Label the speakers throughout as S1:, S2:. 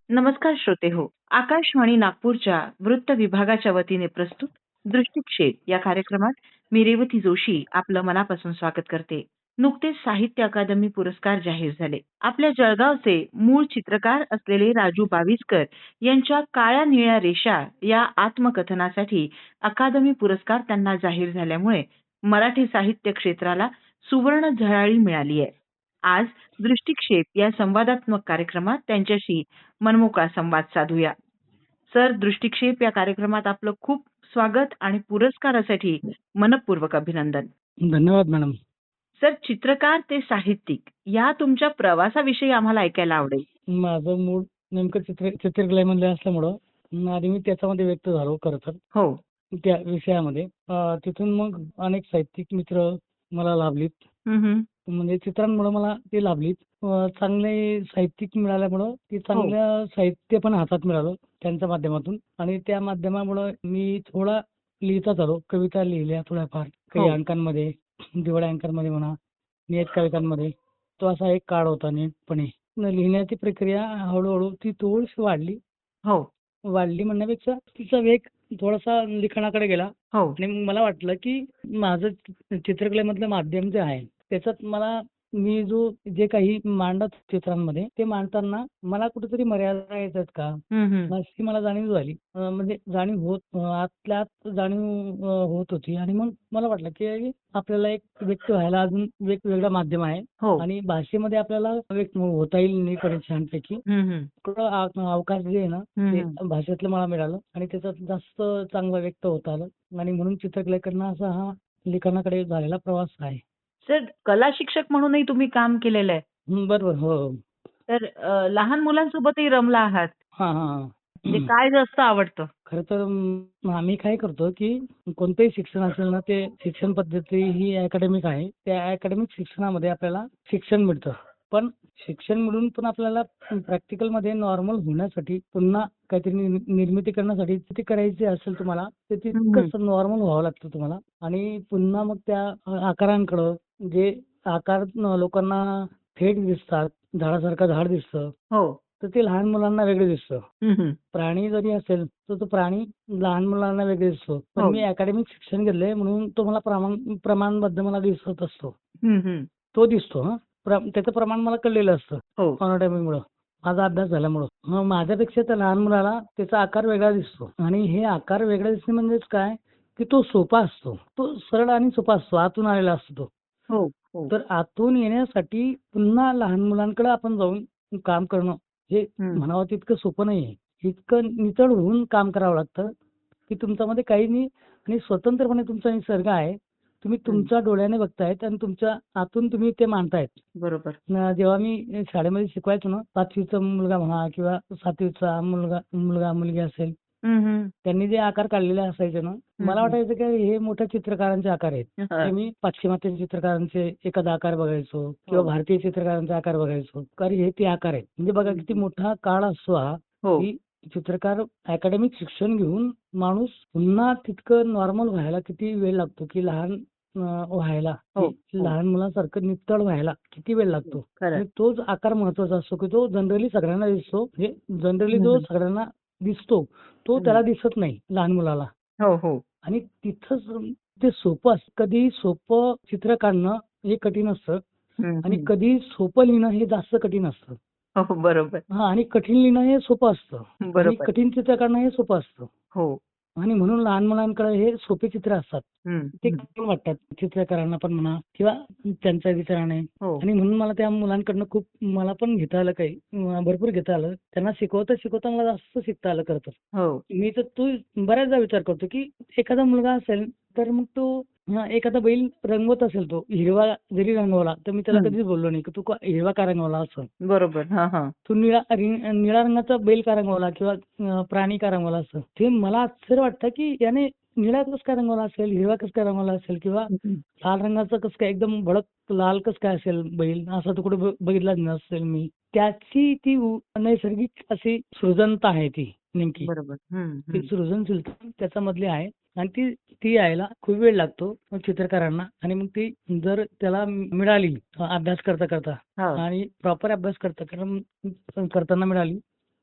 S1: नमस्कार श्रोते हो. आकाशवाणी नागपूरच्या वृत्त विभागाच्या वतीने प्रस्तुत दृष्टिक्षेप या कार्यक्रमात मी रेवती जोशी आपलं मनापासून स्वागत करते. नुकतेच साहित्य अकादमी पुरस्कार जाहीर झाले. आपल्या जळगावचे मूळ चित्रकार असलेले राजू बाविस्कर यांच्या काळ्या निळ्या रेषा या आत्मकथनासाठी अकादमी पुरस्कार त्यांना जाहीर झाल्यामुळे मराठी साहित्य क्षेत्राला सुवर्ण झळाळी मिळाली आहे. आज दृष्टिक्षेप या संवादात्मक कार्यक्रमात त्यांच्याशी मनमोकळा संवाद साधूया. सर, दृष्टिक्षेप या कार्यक्रमात आपलं खूप स्वागत आणि पुरस्कारासाठी मनपूर्वक अभिनंदन.
S2: धन्यवाद मॅडम.
S1: सर, चित्रकार ते साहित्यिक या तुमच्या प्रवासाविषयी आम्हाला ऐकायला आवडेल.
S2: माझं मूळ नेमकं चित्रकलेमध्ये असल्यामुळं आणि मी त्याच्यामध्ये व्यक्त झालो खरं तर
S1: हो.
S2: त्या विषयामध्ये. तिथून मग अनेक साहित्यिक मित्र मला लाभलीत. म्हणजे चित्रांमुळे मला ते लाभलीत. चांगले साहित्यिक मिळाल्यामुळं ते चांगलं साहित्य पण हातात मिळालं त्यांच्या माध्यमातून आणि त्या माध्यमामुळं मी थोडा लिहिता झालो. कविता लिहिल्या थोड्याफार काही अंकांमध्ये, दिवाळी अंकांमध्ये म्हणा, नियतकालिकांमध्ये. तो असा एक काळ होता नेटपणे. लिहिण्याची प्रक्रिया हळूहळू ती थोडीशी वाढली. वाढली म्हणण्यापेक्षा तिचा वेग थोडासा लिखाणाकडे गेला आणि मग मला वाटलं की माझं चित्रकलेमधलं माध्यम जे आहे त्याच्यात मला मी जे काही मांडत चित्रांमध्ये ते मांडताना मला कुठेतरी मर्यादा येतात का अशी मला जाणीव झाली. म्हणजे आतल्या आत जाणीव होत होती आणि मग मला वाटलं की आपल्याला एक व्यक्त व्हायला अजून वेगवेगळं माध्यम आहे आणि भाषेमध्ये आपल्याला व्यक्त होता येईल नीटपणे छानपैकी. थोडं अवकाश जे आहे ना ते भाषेतलं मला मिळालं आणि त्याच्यात जास्त चांगलं व्यक्त होता आलं आणि म्हणून चित्रकलेकडनं असा हा लिखाणाकडे झालेला प्रवास आहे.
S1: सर, कला शिक्षक म्हणूनही तुम्ही काम केलेलं आहे.
S2: बरोबर. हो.
S1: तर लहान मुलांसोबतही रमला आहात. ते काय जास्त आवडतं?
S2: खरं तर आम्ही काय करतो की कोणतंही शिक्षण असेल ना ते शिक्षण पद्धती ही अकॅडमिक आहे. त्या अकॅडमिक शिक्षणामध्ये आपल्याला शिक्षण मिळतं. पण शिक्षण मिळून पण आपल्याला प्रॅक्टिकल मध्ये नॉर्मल होण्यासाठी पुन्हा काहीतरी निर्मिती करण्यासाठी ते करायचे असेल तुम्हाला तर तितकंच नॉर्मल व्हावं लागतं तुम्हाला आणि पुन्हा मग त्या आकारांकडं जे आकार लोकांना थेट दिसतात, झाडासारखं झाड दिसतं तर ते लहान मुलांना वेगळं दिसतं. प्राणी जरी असेल तर तो प्राणी लहान मुलांना वेगळं दिसतो. पण मी अकॅडमिक शिक्षण घेतलंय म्हणून तो मला प्रमाणबद्ध मला दिसत असतो. तो दिसतो. त्याचं प्रमाण मला कळलेलं असतं ऑनोटॉमीमुळं, माझा अभ्यास झाल्यामुळं. मग माझ्यापेक्षा त्या लहान मुलाला त्याचा आकार वेगळा दिसतो आणि हे आकार वेगळा दिसणे म्हणजेच काय की तो सोपा असतो. तो सरळ आणि सोपा असतो. आतून आलेला असतो तो. तर आतून येण्यासाठी पुन्हा लहान मुलांकडे आपण जाऊन काम करणं हे म्हणावं तितकं सोपं नाहीये. इतकं नितळ होऊन काम करावं लागतं की तुमच्यामध्ये काही नाही आणि स्वतंत्रपणे तुमचा निसर्ग आहे. तुम्ही तुमच्या डोळ्याने बघतायत आणि तुमच्या आतून तुम्ही ते मांडतायत.
S1: बरोबर.
S2: जेव्हा मी शाळेमध्ये शिकवायचो ना 5वीचा मुलगा म्हणा किंवा 7वीचा मुलगा मुलगी असेल त्यांनी जे आकार काढलेले असायचे ना मला वाटायचं की हे मोठ्या चित्रकारांचे आकार आहेत. ते मी पाश्चिमात्य चित्रकारांचे एखादा आकार बघायचो किंवा भारतीय चित्रकारांचे आकार बघायचो. कारण हे ते आकार आहेत. म्हणजे बघा किती मोठा काळ असतो हा की चित्रकार अकॅडमिक शिक्षण घेऊन माणूस पुन्हा तितकं नॉर्मल व्हायला किती वेळ लागतो की लहान व्हायला लहान मुलांसारखं नितळ व्हायला किती वेळ लागतो. तोच आकार महत्वाचा असतो की तो जनरली सगळ्यांना दिसतो. जनरली जो सगळ्यांना दिसतो तो त्याला दिसत नाही लहान मुलाला. आणि तिथंच ते सोपं असतं. कधी सोपं चित्र काढणं हे कठीण असतं आणि कधी सोपं लिहिणं हे जास्त कठीण असतं.
S1: बरोबर.
S2: आणि कठीण लिहिणं हे सोपं असतं आणि कठीण चित्र काढणं हे सोपं असतं. आणि म्हणून लहान मुलांकडे हे सोपे चित्र असतात. ते कठीण वाटतात चित्रकारांना पण म्हणा किंवा त्यांच्या विचाराने. आणि म्हणून मला त्या मुलांकडनं खूप मला पण घेता आलं काही भरपूर घेता आलं. त्यांना शिकवता मला जास्त शिकता आलं खरं तर. मी तर तू बऱ्याचदा विचार करतो की एखादा मुलगा असेल तर मग तो एखादा बैल रंगवत असेल तो हिरवा जरी रंगवला तर मी त्याला कधीच बोललो नाही की तू हिरवा का रंगवला असं.
S1: बरोबर.
S2: तू निळा रंगाचा बैल का रंगवला किंवा प्राणी का रंगवला असं. ते मला आश्चर्य वाटतं की याने निळा कसं काय रंगवला असेल, हिरवा कसं काय रंगवला असेल किंवा लाल रंगाचा कसं काय एकदम भडक लाल कसं काय असेल बैल असं तर कुठे बघितलाच नसेल मी. त्याची ती नैसर्गिक अशी सृजनता आहे ती नेमकी.
S1: बरोबर.
S2: ती सृजनशीलता त्याच्यामधली आहे आणि ती ती यायला खूप वेळ लागतो चित्रकारांना. आणि मग ती जर त्याला मिळाली अभ्यास करता करता
S1: हो.
S2: आणि प्रॉपर अभ्यास करताना मिळाली,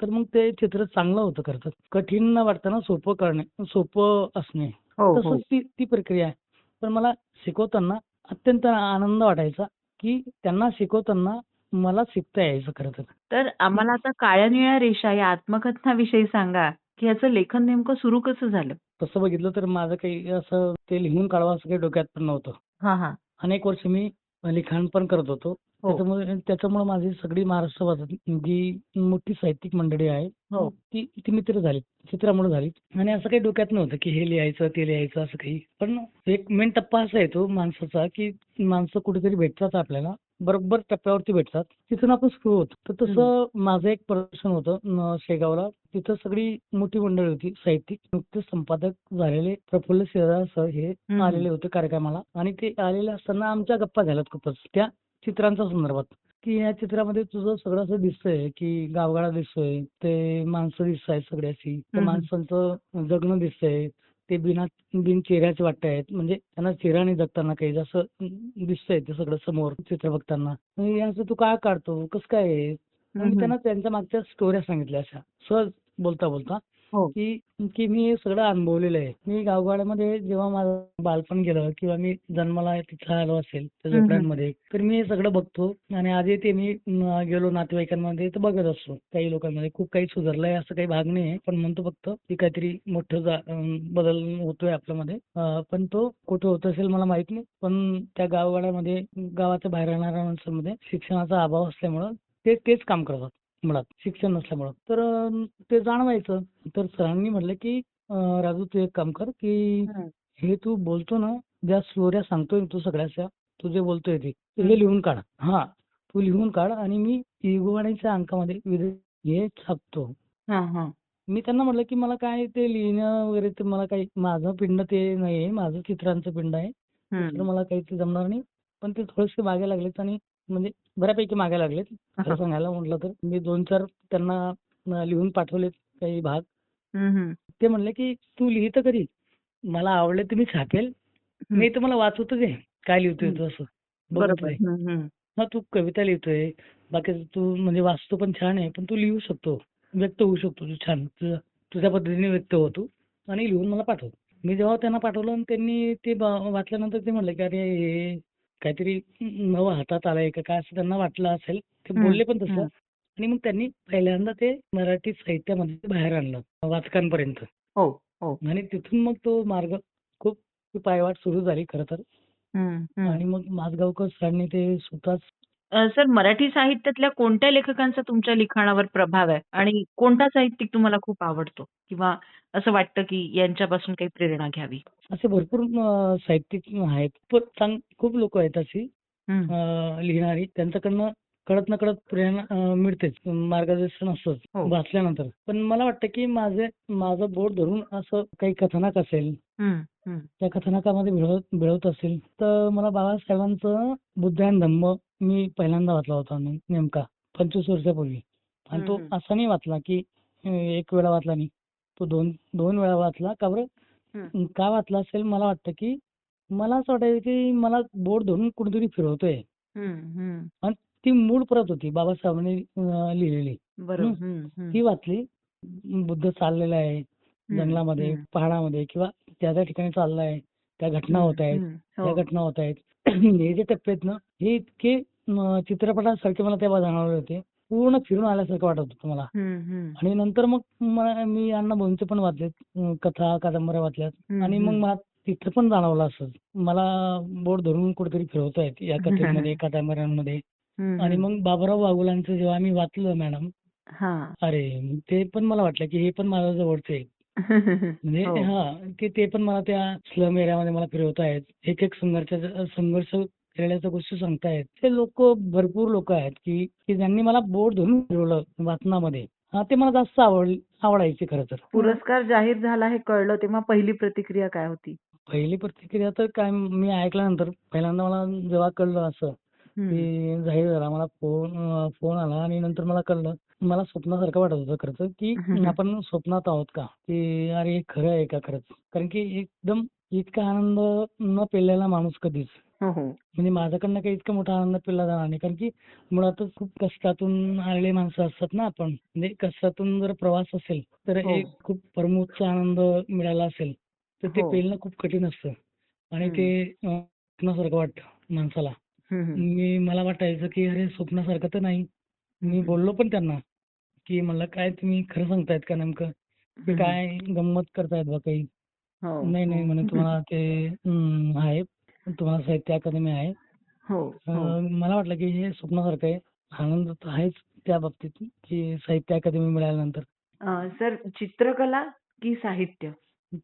S2: तर मग ते चित्र चांगलं होतं खरं तर. कठीण न वाटताना सोपं करणे, सोपं असणे,
S1: हो, हो.
S2: तसंच ती ती प्रक्रिया आहे. पण मला शिकवताना अत्यंत आनंद वाटायचा, की त्यांना शिकवताना मला शिकता यायचं खरं तर.
S1: तर आम्हाला आता काळ्या निळ्या रेषा या आत्मकथनाविषयी सांगा, की ह्याचं लेखन नेमकं सुरू कसं झालं?
S2: तसं बघितलं तर माझं काही असं ते लिहून काढावं असं काही डोक्यात पण नव्हतं.
S1: हां, हां.
S2: अनेक वर्ष मी लिखाण पण करत होतो.
S1: हो.
S2: त्याच्यामुळे माझी सगळी महाराष्ट्रात जी मोठी साहित्यिक मंडळी आहे,
S1: हो.
S2: ती ती मित्र झालीत. चित्रामुळे झालीत. आणि असं काही डोक्यात नव्हतं, की हे लिहायचं, ते लिहायचं असं काही. पण एक मेन टप्पा असा येतो माणसाचा, की माणसं कुठेतरी भेटतात आपल्याला. बरोबर टप्प्यावरती भेटतात. तिथून आपण सुरू होतो. तर तसं माझं एक प्रदर्शन होतं शेगावला. तिथं सगळी मोठी मंडळी होती साहित्यिक. नुकतेच संपादक झालेले प्रफुल्ल सिरदार सर हे आलेले होते कार्यक्रमाला. आणि ते आलेले असताना आमच्या गप्पा झाल्यात खूपच त्या चित्रांच्या संदर्भात, की या चित्रामध्ये तुझं सगळं असं दिसतंय, की गावगाडा दिसतोय, ते माणसं दिसतायत सगळी अशी, त्या माणसांचं जगणं दिसतंय, ते बिन चेहऱ्याचे वाटतायत, म्हणजे त्यांना चेहरा नाही जगताना काही असं दिसतंय ते सगळं समोर चित्र बघताना. हे असं तू का काढतो, कसं काय आहे? मग मी त्यांना त्यांच्या मागच्या स्टोऱ्या सांगितल्या अशा सहज बोलता बोलता,
S1: हो.
S2: की की मी हे सगळं अनुभवलेलं आहे. मी गावगाड्यामध्ये जेव्हा माझं बालपण गेलं किंवा मी जन्माला तिथं आलो असेल त्या झोपड्यांमध्ये, तर मी हे सगळं बघतो. आणि आजही ते मी गेलो नातेवाईकांमध्ये तर बघत असतो. काही लोकांमध्ये खूप काही सुधारलंय असं काही भाग नाही, पण म्हणतो फक्त की काहीतरी मोठं बदल होतोय आपल्यामध्ये. पण तो कुठे होत असेल मला माहित नाही. पण त्या गावगाड्यामध्ये, गावाच्या बाहेर राहणाऱ्या माणसांमध्ये शिक्षणाचा अभाव असल्यामुळं तेच काम करतात मुळात, शिक्षण नसल्यामुळं. तर ते जाणवायचं. तर सरांनी म्हटलं, की "राजू, तू एक काम कर, की हे तू बोलतो ना, ज्या स्टोऱ्या सांगतोय तू सगळ्याच्या, तू जे बोलतोय ते हे लिहून काढ." हां, तू लिहून काढ आणि मी युगवाणीच्या अंकामध्ये हे छापतो.
S1: हां, हां.
S2: मी त्यांना म्हटलं, की मला काय ते लिहिणं वगैरे ते मला काही, माझं पिंड ते नाहीये, माझं चित्रांचं पिंड आहे. दुसरं मला काही ते जमणार नाही. पण ते थोडेसे मागे लागलेत आणि म्हणजे बऱ्यापैकी मागे लागलेत. खरं सांगायला म्हटलं तर मी 2-4 त्यांना लिहून पाठवलेत काही भाग. ते म्हणले, की "तू लिहितं कधी? मला आवडले तर मी छापेल, नाही तर मला वाचू तर दे. काय लिहितोय तू असं, बघू तर
S1: बरोबर.
S2: दे. हां, तू कविता लिहितोय, बाकीचं तू म्हणजे वाचतो पण छान आहे, पण तू लिहू शकतो, व्यक्त होऊ शकतो तू छान. तुझ्या पद्धतीने व्यक्त हो तू आणि लिहून मला पाठव." मी जेव्हा त्यांना पाठवलं आणि त्यांनी ते वाचल्यानंतर ते म्हणले, की "अरे, हे काहीतरी नवं हातात आलंय का काय?" असं त्यांना वाटलं असेल. ते बोलले पण तसं. आणि मग त्यांनी पहिल्यांदा ते मराठी साहित्यामध्ये बाहेर आणलं वाचकांपर्यंत.
S1: हो, हो.
S2: आणि तिथून मग तो मार्ग खूप पायवाट सुरू झाली खरं तर.
S1: हं, हं.
S2: आणि मग माझगावकर सरांनी ते स्वतःच
S1: सर, मराठी साहित्यातल्या कोणत्या लेखकांचा तुमच्या लिखाणावर प्रभाव आहे? आणि कोणता साहित्यिक तुम्हाला खूप आवडतो? किंवा असं वाटतं, की यांच्यापासून काही प्रेरणा घ्यावी?
S2: असे भरपूर साहित्यिक आहेत. पण खूप लोकं आहेत अशी
S1: हं.
S2: लिहिणारी. त्यांच्याकडनं कळत-नकळत प्रेरणा मिळतेच. मार्गदर्शन असतंच
S1: हो.
S2: वाचल्यानंतर. पण मला वाटतं, की माझं बोट धरून असं काही कथानक असेल,
S1: हं, हं.
S2: त्या कथानकामध्ये भिळवत असेल, तर मला बाबासाहेबांचं बुद्ध आणि धम्म मी पहिल्यांदा वाचला होता नेमका 25 वर्षापूर्वी. आणि तो असा नाही वाचला, की एक वेळा वाचला नाही. तो 2 वेळा वाचला. का बरं? का वाचला असेल मला वाटतं, की मला असं वाटायचं, की मला बोट धरून कुणीतरी फिरवतोय. आणि ती मूळ प्रत होती बाबासाहेबांनी लिहिलेली. हं. ती वाचली. बुद्ध चाललेला आहे जंगलामध्ये, पहाडामध्ये किंवा त्या ठिकाणी चाललाय. त्या घटना होत आहेत.
S1: हो.
S2: त्या घटना होत आहेत. हे जे टप्पे आहेत ना, हे इतके चित्रपटासारखे मला तेव्हा जाणवले होते. पूर्ण फिरून आल्यासारखं वाटत होतं मला. आणि नंतर मग मी अण्णाभाऊंचे पण वाचलेत. कथा, कादंबऱ्या वाचल्यात. आणि मग मला तिथं पण जाणवलं असंच. मला बोट धरून कुठेतरी फिरवतायत या कथेमध्ये, कादंबऱ्यांमध्ये. आणि मग बाबूराव बागुलांचं जेव्हा मी वाचलं मॅडम,
S1: हां.
S2: अरे, ते पण मला वाटलं, की हे पण माझ्या जवळचे आहेत. म्हणजे
S1: हो.
S2: हां, की ते पण मला त्या स्लम एरियामध्ये मला फिरवतायत. एक संघर्ष केलेल्या गोष्टी सांगतायत. ते भरपूर लोकं आहेत, की ज्यांनी मला बोट धरून फिरवलं वाचनामध्ये. हां, ते मला जास्त आवडायचे खरं तर.
S1: पुरस्कार जाहीर झाला हे कळलं तेव्हा पहिली प्रतिक्रिया काय होती?
S2: पहिली प्रतिक्रिया तर काय, मी ऐकल्यानंतर पहिल्यांदा मला जेव्हा कळलं असं,
S1: हं.
S2: ते जाहीर झाला. मला फोन आला आणि नंतर मला कळलं. मला स्वप्नासारखं वाटत होतं खरं तर, की
S1: हं, हं.
S2: आपण स्वप्नात आहोत का? की अरे हे खरं आहे का खरंच? कारण की एकदम इतका आनंद न पेललेला माणूस कधीच.
S1: हो, हो.
S2: म्हणजे माझ्याकडनं काही इतका मोठा आनंद पेलला जाणार नाही. कारण की मुळातच खूप कष्टातून आलेली माणसं असतात ना आपण. म्हणजे कष्टातून जर प्रवास असेल, तर
S1: हो.
S2: एक खूप परमोच्च आनंद मिळाला असेल, तर ते
S1: हो.
S2: पेलणं खूप कठीण असतं. आणि
S1: हं.
S2: ते स्वप्नासारखं वाटतं माणसाला.
S1: हं, हं.
S2: मला वाटायचं की अरे स्वप्नासारखं तर नाही.
S1: हं,
S2: मी
S1: हं.
S2: बोललो पण त्यांना, की म्हणलं काय तुम्ही खरं सांगतायत का नेमकं? की
S1: हं, हं.
S2: काय गंमत करतायत बा काही?
S1: हो,
S2: नाही, नाही
S1: हो.
S2: म्हणे तुम्हाला ते आहे. तुम्हाला साहित्य अकादमी आहे.
S1: हो, हो.
S2: मला वाटलं की हे स्वप्नासारखं आहे. आनंद तर आहेच त्या बाबतीत, की साहित्य अकादमी मिळाल्यानंतर.
S1: सर चित्रकला की साहित्य?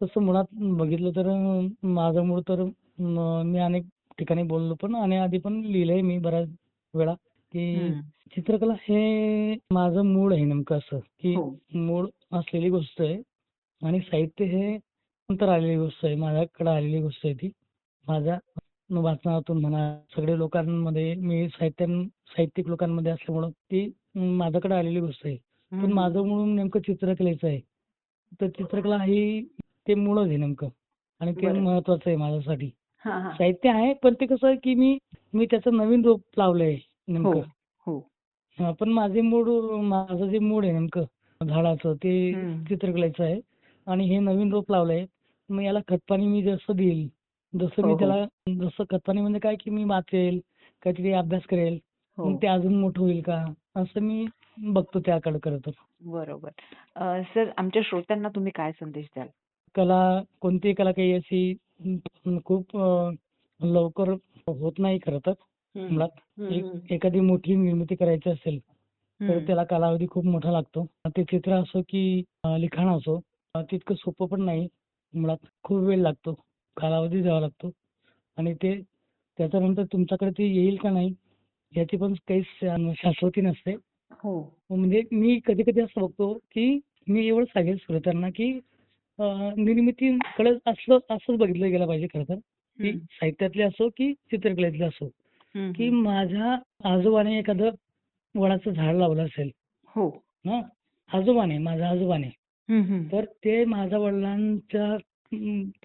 S2: तसं मुळात बघितलं तर माझं मूळ तर मी अनेक ठिकाणी बोललो पण आणि आधी पण लिहिलंय मी बऱ्याच वेळा, की
S1: हं.
S2: चित्रकला हे माझं मूळ आहे नेमकं असं, की
S1: हो.
S2: मूळ असलेली गोष्ट आहे आणि साहित्य हे नंतर आलेली गोष्ट आहे. माझ्याकडे आलेली गोष्ट आहे ती. माझ्या वाचनातून म्हणा, सगळ्या लोकांमध्ये मी साहित्यिक लोकांमध्ये असल्यामुळं ती माझ्याकडे आलेली गोष्ट आहे.
S1: हं,
S2: पण
S1: हं.
S2: माझं मूळ नेमकं चित्रकलेचं आहे. तर चित्रकला ही ते मूळच आहे नेमकं आणि ते
S1: बरं.
S2: महत्वाचं आहे माझ्यासाठी.
S1: हां, हां.
S2: साहित्य आहे, पण ते कसं आहे, की मी त्याचं नवीन रूप लावलंय
S1: हो,
S2: नेमकं.
S1: हो.
S2: पण माझं जे मूळ आहे नेमकं झाडाचं ते
S1: हं.
S2: चित्रकलेचं आहे आणि हे नवीन रूप लावलंय. मग याला खतपाणी मी जसं देईल, जसं
S1: हो,
S2: मी
S1: हो.
S2: त्याला जसं खतपाणी म्हणजे काय, की मी वाचेल, काहीतरी अभ्यास करेल,
S1: हो.
S2: मग ते अजून मोठं होईल का? असं मी बघतो त्याकडे खरं तर.
S1: बरोबर. सर आमच्या श्रोत्यांना तुम्ही काय संदेश द्याल?
S2: कला कोणतीही कला काही अशी खूप लवकर होत नाही खरं तर.
S1: हं, हं.
S2: मुळात
S1: हं, हं.
S2: एखादी मोठी निर्मिती करायची असेल, तर
S1: हं.
S2: त्याला कालावधी खूप मोठा लागतो. ते चित्र असो की लिखाण असो, तितकं सोपं पण नाही. मुळात खूप वेळ लागतो, कालावधी द्यावा लागतो आणि त्याच्यानंतर तुमच्याकडे ते येईल का नाही याची पण काही शाश्वती नसते.
S1: हो.
S2: म्हणजे मी कधी-कधी असं बघतो, की मी एवढं सांगेल श्रोत्यांना, की निर्मितीकडे असंच बघितलं गेलं पाहिजे खरं तर, की
S1: हं.
S2: साहित्यातले असो की चित्रकलेतले असो,
S1: हं,
S2: की
S1: हं.
S2: माझ्या आजोबाने एखादं वडाचं झाड लावलं असेल
S1: हो.
S2: हां, माझ्या आजोबाने.
S1: हं, हं.
S2: तर ते माझ्या वडिलांच्या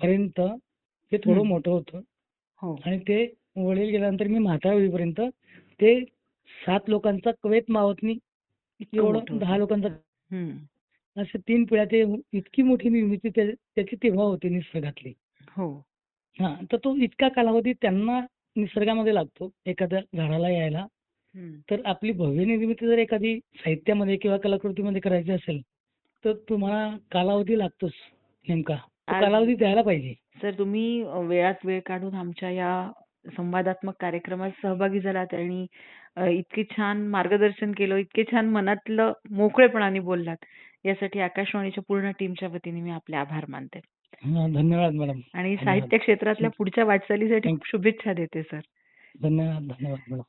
S2: पर्यंत ते थोडं
S1: हं.
S2: मोठं होतं
S1: हो.
S2: आणि ते वडील गेल्यानंतर मी म्हातारा होईपर्यंत ते 7 लोकांचा कवेत मावत नाही
S1: इतकं मोठं
S2: एवढं
S1: होतं.
S2: 10 लोकांचा
S1: हं.
S2: अशा 3 पिढ्या ते इतकी मोठी निर्मिती त्याची तेव्हा होती निसर्गातली.
S1: हो.
S2: हां, तर तो इतका कालावधी त्यांना निसर्गामध्ये लागतो एखाद्या झाडाला यायला.
S1: हं.
S2: तर आपली भव्य निर्मिती जर एखादी साहित्यामध्ये किंवा कलाकृतीमध्ये करायची असेल, तर तुम्हाला कालावधी लागतोच नेमका. तो
S1: आज
S2: कालावधी द्यायला पाहिजे.
S1: सर तुम्ही वेळात वेळ काढून आमच्या या संवादात्मक कार्यक्रमात सहभागी झालात आणि इतके छान मार्गदर्शन केलं, इतके छान मनातलं मोकळेपणाने बोललात. यासाठी आकाशवाणीच्या पूर्ण टीमच्या वतीने मी आपले आभार मानते.
S2: धन्यवाद मॅडम.
S1: आणि
S2: धन्यवाद.
S1: साहित्य क्षेत्रातल्या
S2: थँक
S1: पुढच्या वाटचालीसाठी
S2: थँक
S1: खूप शुभेच्छा देते सर.
S2: धन्यवाद, धन्यवाद मॅडम.